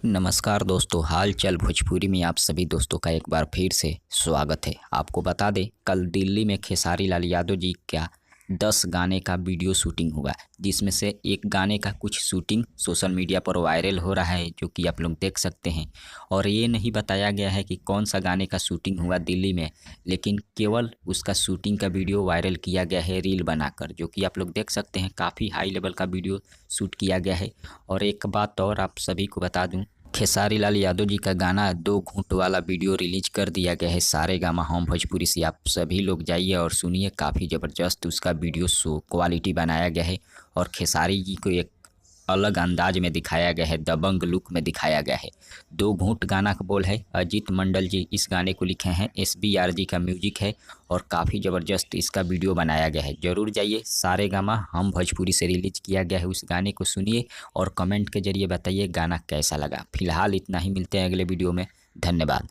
नमस्कार दोस्तों, हाल चाल भोजपुरी में आप सभी दोस्तों का एक बार फिर से स्वागत है। आपको बता दें, कल दिल्ली में खेसारी लाल यादव जी का 10 गाने का वीडियो शूटिंग हुआ, जिसमें से एक गाने का कुछ शूटिंग सोशल मीडिया पर वायरल हो रहा है, जो कि आप लोग देख सकते हैं। और ये नहीं बताया गया है कि कौन सा गाने का शूटिंग हुआ दिल्ली में, लेकिन केवल उसका शूटिंग का वीडियो वायरल किया गया है रील बनाकर, जो कि आप लोग देख सकते हैं। काफ़ी हाई लेवल का वीडियो शूट किया गया है। और एक बात और आप सभी को बता दूं, खेसारी लाल यादव जी का गाना दो घूंट वाला वीडियो रिलीज कर दिया गया है सारेगामा होम भोजपुरी से। आप सभी लोग जाइए और सुनिए, काफ़ी ज़बरदस्त उसका वीडियो शो क्वालिटी बनाया गया है। और खेसारी जी को एक अलग अंदाज में दिखाया गया है, दबंग लुक में दिखाया गया है। दो घूंट गाना का बोल है, अजीत मंडल जी इस गाने को लिखे हैं, SBR जी का म्यूजिक है। और काफ़ी ज़बरदस्त इसका वीडियो बनाया गया है। ज़रूर जाइए, सारेगामा हम भोजपुरी से रिलीज किया गया है, उस गाने को सुनिए और कमेंट के जरिए बताइए गाना कैसा लगा। फिलहाल इतना ही, मिलते हैं अगले वीडियो में। धन्यवाद।